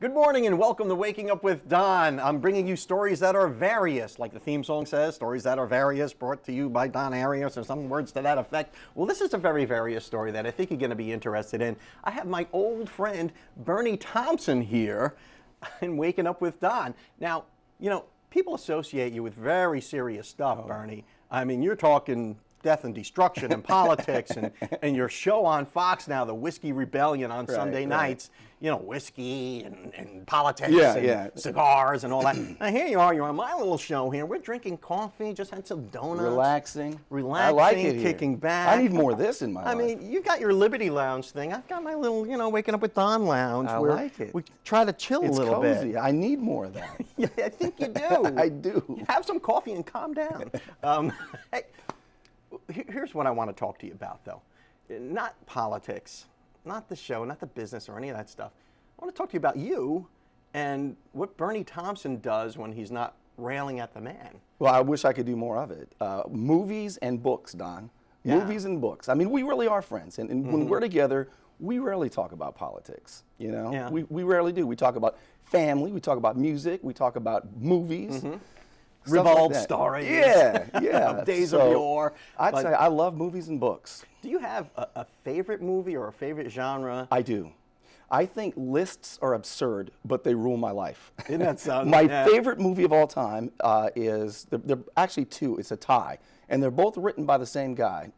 Good morning and welcome to Waking Up with Don. I'm bringing you stories that are various, like the theme song says, stories that are various, brought to you by Don Arias, or some words to that effect. Well, this is a very various story that I think you're going to be interested in. I have my old friend Burnie Thompson here in Waking Up with Don. Now, you know, people associate you with very serious stuff, Burnie. I mean, you're talking death and destruction and politics and your show on Fox now, the Whiskey Rebellion on Sunday nights, you know, whiskey and politics and cigars and all that. Now here you are, you're on my little show here. We're drinking coffee, just had some donuts. Relaxing. I like it here. Kicking back. I need more of this in my life. I mean, you've got your Liberty Lounge thing. I've got my little, you know, Waking Up with Don Lounge. I like it. We try to chill a little cozy. bit. I need more of that. Yeah, I think you do. I do. Have some coffee and calm down. Hey, here's what I want to talk to you about, though. Not politics, not the show, not the business or any of that stuff. I want to talk to you about you and what Burnie Thompson does when he's not railing at the man. Well, I wish I could do more of it. Movies and books, Don. Yeah. Movies and books. I mean, we really are friends. And when we're together, we rarely talk about politics. You know, Yeah. we rarely do. We talk about family. We talk about music. We talk about movies. Ribald like stories. Yeah, yeah. Of days of yore. I'd say I love movies and books. Do you have a favorite movie or a favorite genre? I do. I think lists are absurd, but they rule my life. Isn't that something? My favorite movie of all time is, they're actually two, it's a tie, and they're both written by the same guy.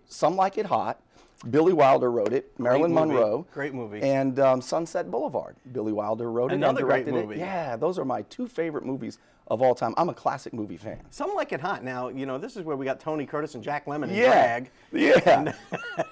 Some Like It Hot, Billy Wilder wrote it, Marilyn Monroe. Great movie. And Sunset Boulevard, Billy Wilder wrote it and directed great movie. it. Yeah, those are my two favorite movies of all time. I'm a classic movie fan. Some Like It Hot. Now, you know, this is where we got Tony Curtis and Jack Lemmon in drag. Yeah,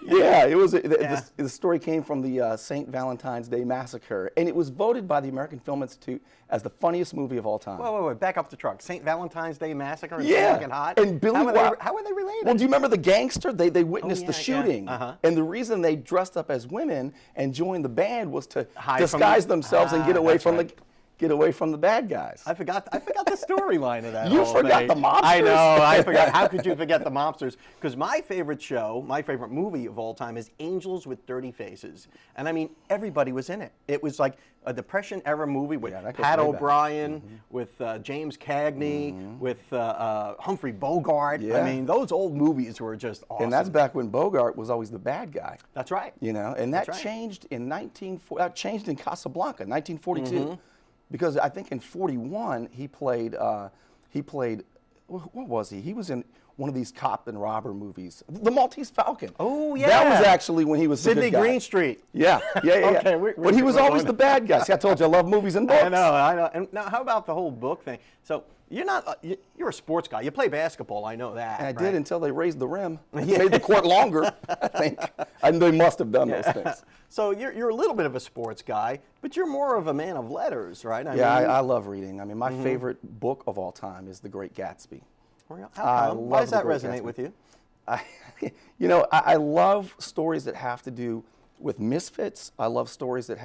yeah. It was the story came from the St. Valentine's Day Massacre, and it was voted by the American Film Institute as the funniest movie of all time. Wait, back up the truck. St. Valentine's Day Massacre and Some Like It Hot. And Billy how are they related? Well, do you remember the gangster? They witnessed the shooting, and the reason they dressed up as women and joined the band was to disguise themselves and get away from the bad guys. I forgot the storyline of that. You forgot the mobsters? I know, I forgot. How could you forget the mobsters? Because my favorite show, my favorite movie of all time is Angels with Dirty Faces. And I mean, everybody was in it. It was like a Depression-era movie with Pat O'Brien, with James Cagney, with Humphrey Bogart. I mean, those old movies were just awesome. And that's back when Bogart was always the bad guy. That's right. You know, and that changed in Casablanca, 1942. Because I think in '41 he played what was he? He was in one of these cop and robber movies, The Maltese Falcon. Oh yeah, that was actually when he was Sidney Greenstreet. Yeah. Okay, but he was always the bad guy. See, I told you I love movies and books. I know. And now, how about the whole book thing? So you're not you're a sports guy. You play basketball. I know that. And I did until they raised the rim. Made the court longer, I think. And they must have done those things. So you're a little bit of a sports guy, but you're more of a man of letters, right? I love reading. I mean, my favorite book of all time is The Great Gatsby. Why does that resonate with you? I love stories that have to do with misfits. I love stories that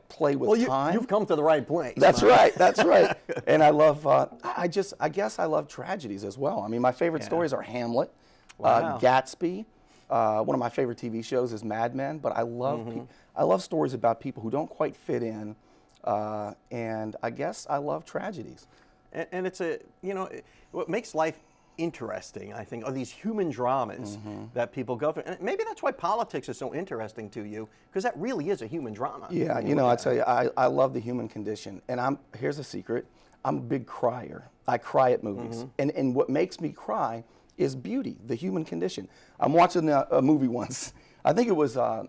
play with time. You've come to the right place. That's right. That's right. And I love. I guess I love tragedies as well. I mean, my favorite stories are Hamlet, Gatsby. One of my favorite TV shows is Mad Men. But I love stories about people who don't quite fit in, and I guess I love tragedies. And it's what makes life interesting, I think, are these human dramas that people go through. And maybe that's why politics is so interesting to you, because that really is a human drama. Yeah, I tell you, I love the human condition. And here's a secret. I'm a big crier. I cry at movies. And what makes me cry is beauty, the human condition. I'm watching a movie once. I think it was, A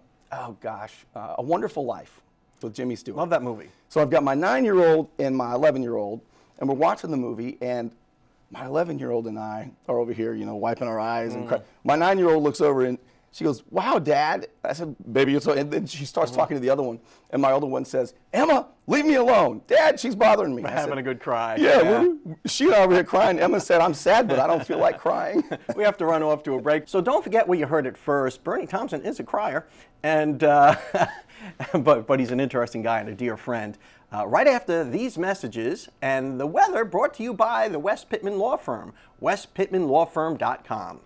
Wonderful Life with Jimmy Stewart. Love that movie. So I've got my 9-year-old and my 11-year-old, and we're watching the movie, and my 11-year-old and I are over here, wiping our eyes and crying. My 9-year-old looks over and she goes, "Wow, Dad." I said, "Baby, it's okay." And then she starts talking to the other one, and my older one says, "Emma, leave me alone. Dad, she's bothering me." Having a good cry. Yeah. She and I over here crying. Emma said, "I'm sad, but I don't feel like crying." We have to run off to a break. So don't forget what you heard at first. Burnie Thompson is a crier, and but he's an interesting guy and a dear friend. Right after these messages and the weather, brought to you by the West Pittman Law Firm, westpittmanlawfirm.com.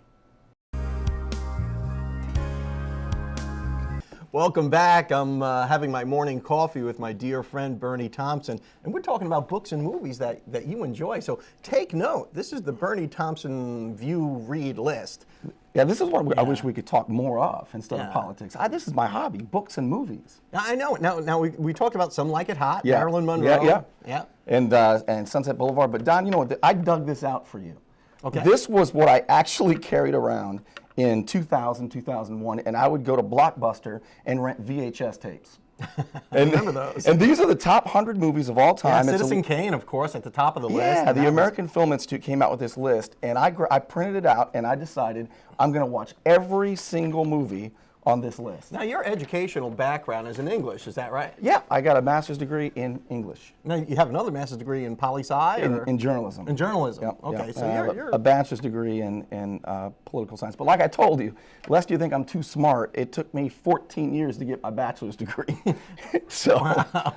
Welcome back. I'm having my morning coffee with my dear friend Burnie Thompson, and we're talking about books and movies that you enjoy. So take note. This is the Burnie Thompson View Read list. Yeah, this is what I wish we could talk more of instead of politics. This is my hobby, books and movies. I know. Now we talked about Some Like It Hot, Marilyn Monroe. Yeah. And Sunset Boulevard. But Don, you know what? I dug this out for you. Okay. This was what I actually carried around in 2000, 2001, and I would go to Blockbuster and rent VHS tapes. I remember those. And these are the top 100 movies of all time. Yeah, Citizen Kane, of course, at the top of the list. Yeah, the American Film Institute came out with this list, and I printed it out, and I decided I'm going to watch every single movie on this list. Now, your educational background is in English, is that right? Yeah, I got a master's degree in English. Now, you have another master's degree in poli-sci? In journalism. In journalism, Yep, okay. yep. So you're a bachelor's degree in political science. But like I told you, lest you think I'm too smart, it took me 14 years to get my bachelor's degree. So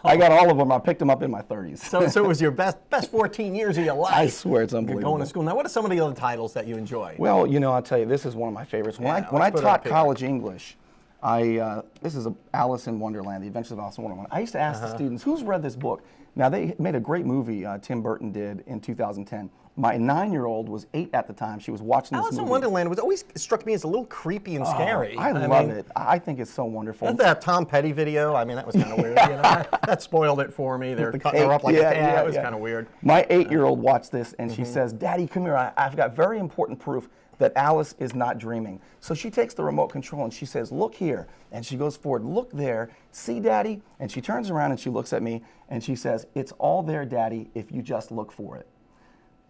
I got all of them. I picked them up in my 30s. So it was your best 14 years of your life. I swear it's unbelievable. Going to school. Now, what are some of the other titles that you enjoy? Well, you know, I'll tell you, this is one of my favorites. When I taught college English, this is Alice in Wonderland, The Adventures of Alice in Wonderland. I used to ask the students, who's read this book? Now, they made a great movie, Tim Burton did, in 2010. My 9-year-old was 8 at the time. She was watching this movie. Alice in Wonderland was always struck me as a little creepy and scary. I love it. I think it's so wonderful. That's that Tom Petty video. I mean, that was kind of weird. You know? That spoiled it for me. They're cutting her up like a cat. It was kind of weird. My 8-year-old watched this, and she says, Daddy, come here. I've got very important proof that Alice is not dreaming. So she takes the remote control and she says, look here. And she goes forward, look there, see, Daddy? And she turns around and she looks at me and she says, it's all there, Daddy, if you just look for it.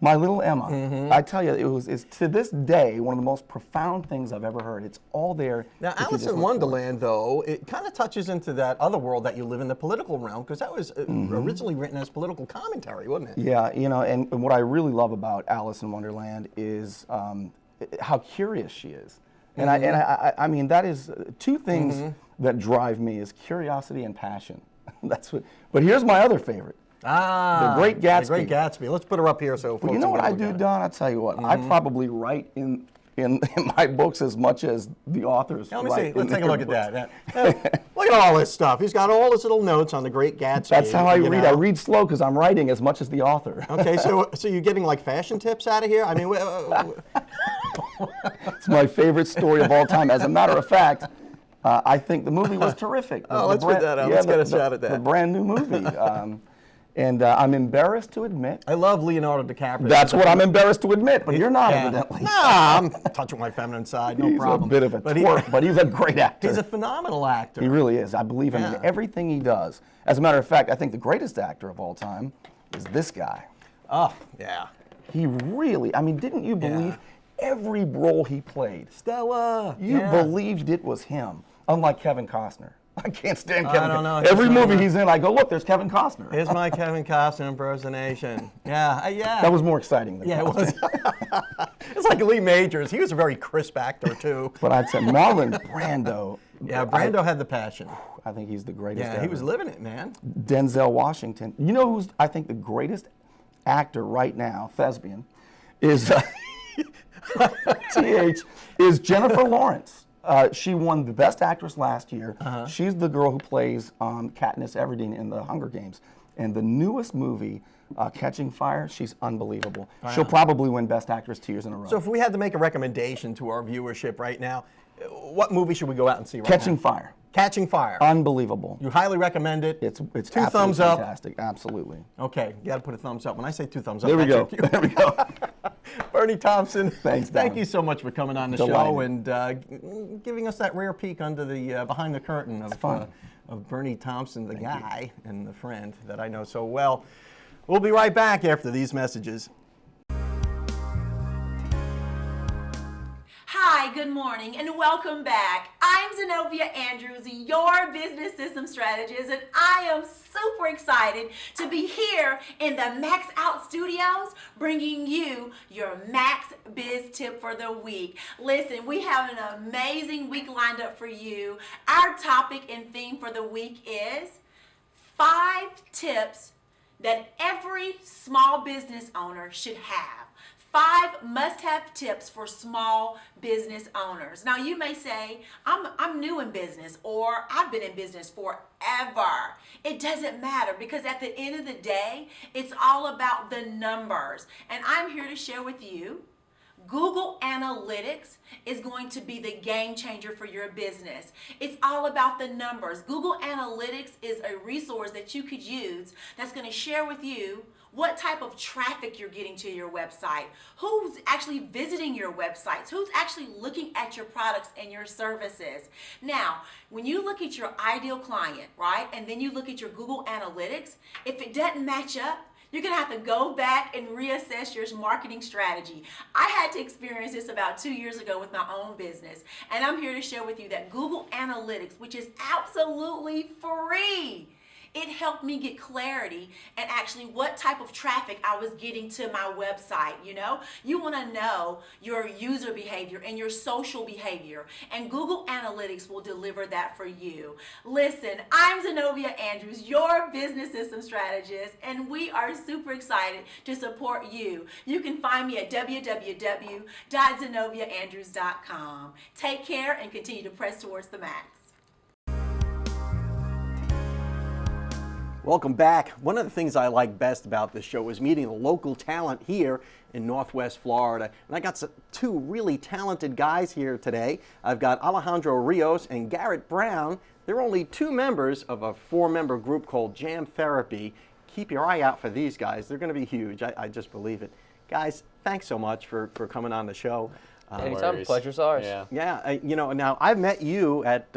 My little Emma, I tell you, it's to this day one of the most profound things I've ever heard. It's all there. Now, Alice in Wonderland, though, it kind of touches into that other world that you live in, the political realm, because that was originally written as political commentary, wasn't it? Yeah, you know, and what I really love about Alice in Wonderland is how curious she is. And I mean, that is two things that drive me is curiosity and passion. That's what. But here's my other favorite. The Great Gatsby. The Great Gatsby. Let's put her up here so folks. Well, you know what I do, Don? I'll tell you what. I probably write in my books as much as the authors. Let me see. Let's take a look at that. Look at all this stuff. He's got all his little notes on the Great Gatsby. That's how I read. I read slow because I'm writing as much as the author. Okay, so you're getting like fashion tips out of here? I mean, it's my favorite story of all time. As a matter of fact, I think the movie was terrific. Let's put that out. Let's get a shot at that. The brand new movie. And I'm embarrassed to admit. I love Leonardo DiCaprio. That's what I'm embarrassed to admit, but you're not, evidently. Nah, I'm touching my feminine side, no problem. He's a bit of a twerp, but he's a great actor. He's a phenomenal actor. He really is. I believe him in everything he does. As a matter of fact, I think the greatest actor of all time is this guy. Oh, yeah. He really, I mean, didn't you believe every role he played? Stella. You believed it was him, unlike Kevin Costner. I can't stand Kevin. I don't know. Every movie he's in, I go, look, there's Kevin Costner. Here's my Kevin Costner impersonation. Yeah. That was more exciting than Costner. It was. It's like Lee Majors. He was a very crisp actor, too. But I'd say Marlon Brando. Yeah, Brando had the passion. I think he's the greatest ever. He was living it, man. Denzel Washington. You know who's, I think, the greatest actor right now, thespian, is is Jennifer Lawrence. She won the Best Actress last year. She's the girl who plays Katniss Everdeen in the Hunger Games. And the newest movie, Catching Fire, she's unbelievable. She'll probably win Best Actress 2 years in a row. So if we had to make a recommendation to our viewership right now, what movie should we go out and see right Catching now? Fire. Catching Fire. Unbelievable. You highly recommend it? It's two thumbs up. Fantastic, absolutely. Okay, you got to put a thumbs up. When I say 2 thumbs up, there we go. There we go. Burnie Thompson, thanks, thank you so much for coming on the show and giving us that rare peek under the behind the curtain of Burnie Thompson, the guy and the friend that I know so well. We'll be right back after these messages. Hi, good morning, and welcome back. I'm Zenovia Andrews, your business system strategist, and I am super excited to be here in the Max Out Studios, bringing you your Max Biz Tip for the week. Listen, we have an amazing week lined up for you. Our topic and theme for the week is 5 tips that every small business owner should have. 5 must-have tips for small business owners. Now you may say, I'm new in business, or I've been in business forever. It doesn't matter, because at the end of the day, it's all about the numbers. And I'm here to share with you, Google Analytics is going to be the game changer for your business. It's all about the numbers. Google Analytics is a resource that you could use that's going to share with you what type of traffic you're getting to your website, who's actually visiting your websites, who's actually looking at your products and your services. Now, when you look at your ideal client, right, and then you look at your Google Analytics, if it doesn't match up, you're going to have to go back and reassess your marketing strategy. I had to experience this about 2 years ago with my own business. And I'm here to share with you that Google Analytics, which is absolutely free, it helped me get clarity and actually what type of traffic I was getting to my website. You know, you want to know your user behavior and your social behavior, and Google Analytics will deliver that for you. Listen, I'm Zenovia Andrews, your business system strategist, and we are super excited to support you. You can find me at www.zenoviaandrews.com. Take care and continue to press towards the max. Welcome back. One of the things I like best about this show is meeting the local talent here in Northwest Florida. And I got two really talented guys here today. I've got Alejandro Rios and Garrett Brown. They're only 2 members of a 4-member group called Jam Therapy. Keep your eye out for these guys. They're going to be huge. I just believe it. Guys, thanks so much for coming on the show. Anytime. Pleasure's ours. Yeah. You know, now I've met you at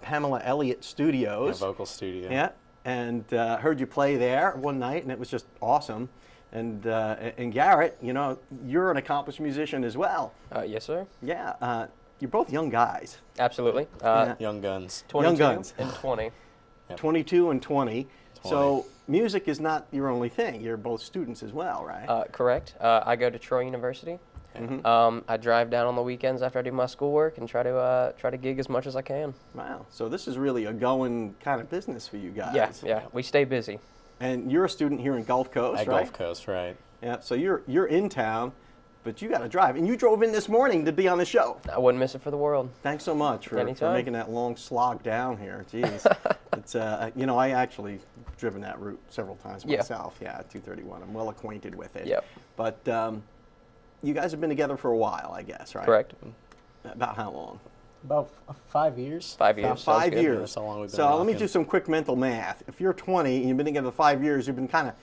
Pamela Elliott Studios. Yeah, vocal studio. Yeah, and heard you play there one night, and it was just awesome. And Garrett, you know, you're an accomplished musician as well. Yes, sir. Yeah, you're both young guys. Absolutely. Young guns. 22 young guns. And 20. Yep. 22 and 20. So music is not your only thing. You're both students as well, right? Correct. I go to Troy University. I drive down on the weekends after I do my schoolwork and try to gig as much as I can. Wow. So this is really a going kind of business for you guys. Yeah. We stay busy. And you're a student here in Gulf Coast, right? Gulf Coast, right. Yeah. So you're in town, but you got to drive. And you drove in this morning to be on the show. I wouldn't miss it for the world. Thanks so much for making that long slog down here. Jeez. It's you know, I actually driven that route several times myself. Yeah, 231. I'm well acquainted with it. Yep. But you guys have been together for a while, I guess, right? Correct. About how long? About 5 years. 5 years. About 5 years. That's how long we've been so rocking. let me do some quick mental math. If you're 20 and you've been together 5 years, you've been kind of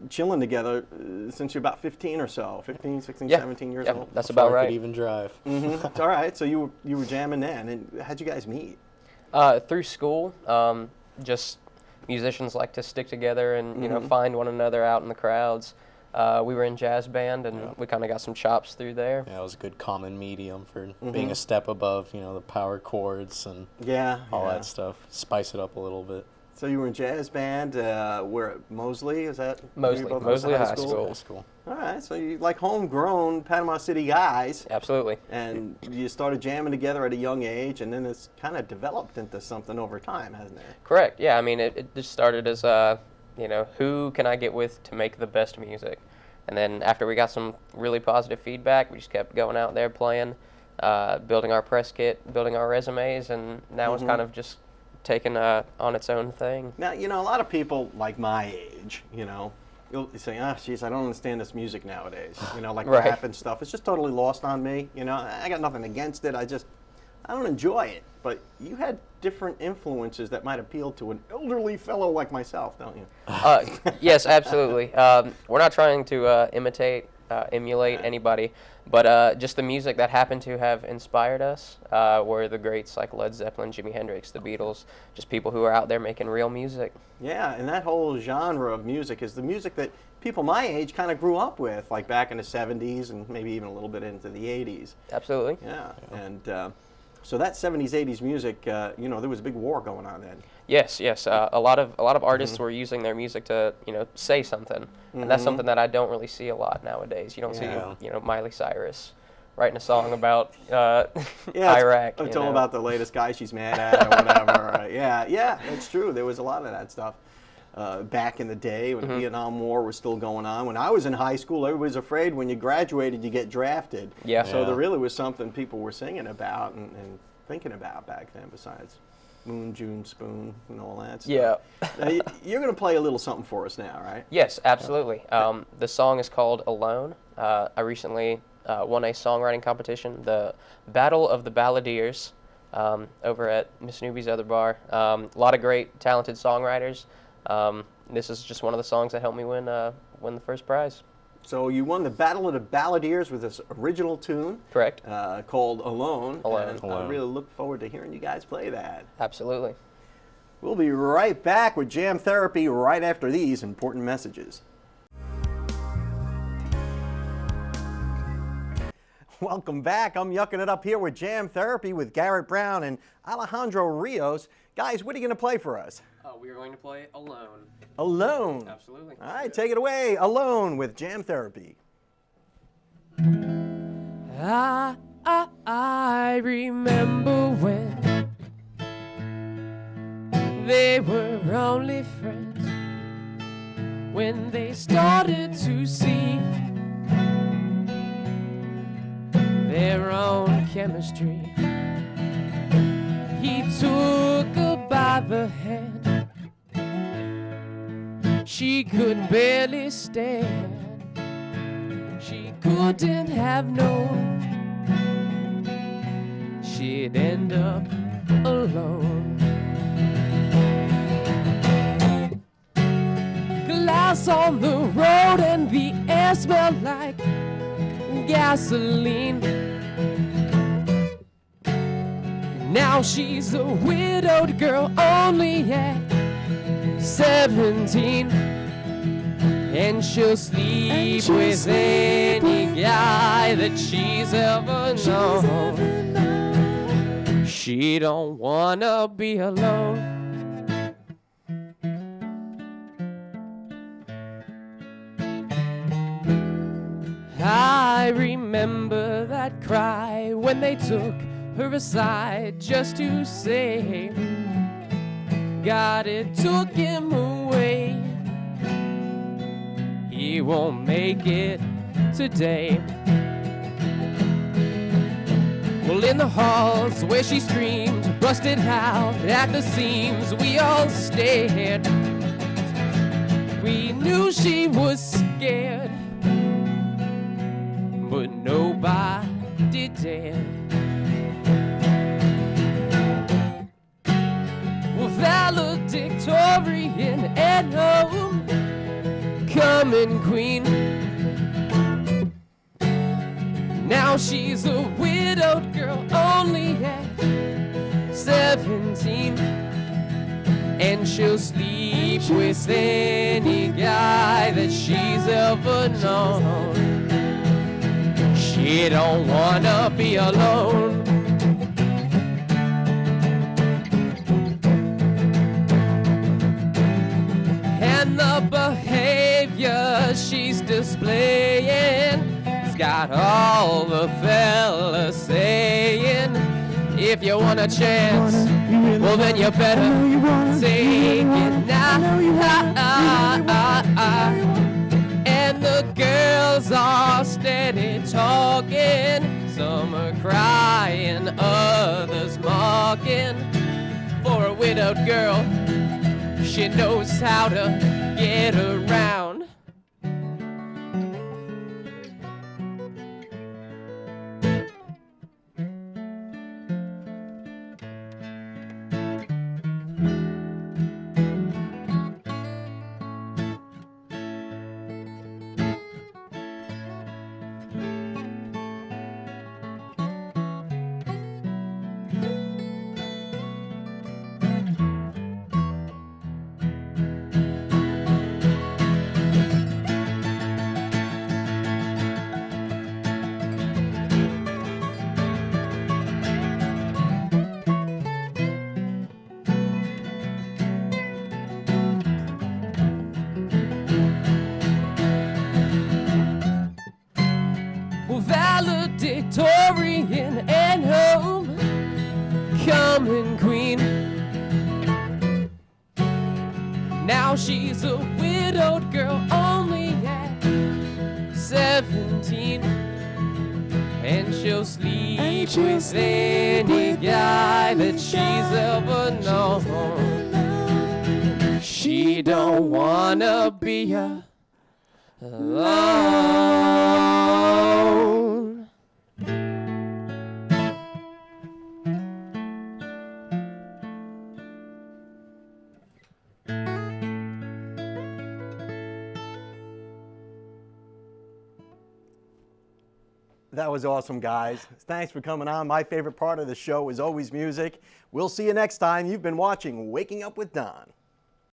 chilling together since you're about 15 or so, 15, 16, 17 years old. That's about right. I could even drive. It's all right. So you were jamming then, and how'd you guys meet? Through school. Just musicians like to stick together and you know find one another out in the crowds. We were in jazz band, and we kind of got some chops through there. Yeah, it was a good common medium for being a step above, you know, the power chords and all that stuff. Spice it up a little bit. So you were in jazz band. Where at Mosley? Is that Mosley High School? All right. So you like homegrown Panama City guys. Absolutely. And you started jamming together at a young age, and then it's kind of developed into something over time, hasn't it? Correct. Yeah. I mean, it just started as you know, who can I get with to make the best music? And then after we got some really positive feedback, we just kept going out there playing, building our press kit, building our resumes, and now it's kind of just taken on its own thing. Now, you know, a lot of people like my age, you know, you'll say, geez, I don't understand this music nowadays. You know, like rap and stuff. It's just totally lost on me. You know, I got nothing against it. I don't enjoy it. But you had different influences that might appeal to an elderly fellow like myself, don't you? Yes, absolutely. We're not trying to emulate anybody, but just the music that happened to have inspired us were the greats like Led Zeppelin, Jimi Hendrix, the Beatles, just people who are out there making real music. Yeah, and that whole genre of music is the music that people my age kind of grew up with, like back in the 70s and maybe even a little bit into the 80s. Absolutely. Yeah, and so that 70s, 80s music, you know, there was a big war going on then. Yes. A lot of artists were using their music to, you know, say something, and that's something that I don't really see a lot nowadays. You don't see, you know, Miley Cyrus writing a song about Iraq. It's all about the latest guy she's mad at or whatever. Yeah, that's true. There was a lot of that stuff. back in the day when the Vietnam War was still going on. When I was in high school, everybody was afraid when you graduated you get drafted. Yeah. So there really was something people were singing about and thinking about back then besides Moon, June, Spoon, and all that stuff. Yeah. Now, you're going to play a little something for us now, right? Yes, absolutely. The song is called Alone. I recently won a songwriting competition, the Battle of the Balladeers, over at Miss Newbie's Other Bar. A lot of great, talented songwriters. This is just one of the songs that helped me win the first prize. So you won the Battle of the Balladeers with this original tune. Correct. Called Alone. Alone. And I really look forward to hearing you guys play that. Absolutely. We'll be right back with Jam Therapy right after these important messages. Welcome back. I'm yucking it up here with Jam Therapy with Garrett Brown and Alejandro Rios. Guys, what are you going to play for us? We are going to play Alone. Alone. Absolutely. All right, take it away. Alone with Jam Therapy. I remember when they were only friends, when they started to see their own chemistry. He took her by the hand. She could barely stand. She couldn't have known she'd end up alone. Glass on the road and the air smelled like gasoline. Now she's a widowed girl only at 17, and she'll sleep with any guy that she's ever known. She don't wanna be alone. I remember that cry when they took her aside just to say, God, it took him away. He won't make it today. Well, in the halls where she screamed, busted out at the seams, we all stared. We knew she was scared, but nobody dared. Well, valedictorian and homecoming queen. Now she's a widowed girl only at 17, and she'll sleep with any guy that she's ever known. She don't wanna be alone. And the behavior she's displaying has got all the fellas saying, if you want a chance, well then you better take it now. And the girls are steady talking, some are crying, others mocking. For a widowed girl, she knows how to get around. Now she's a widowed girl, only at 17. And she'll sleep with any guy that she's ever known. She don't wanna be alone. That was awesome, guys. Thanks for coming on. My favorite part of the show is always music. We'll see you next time. You've been watching Waking Up with Don.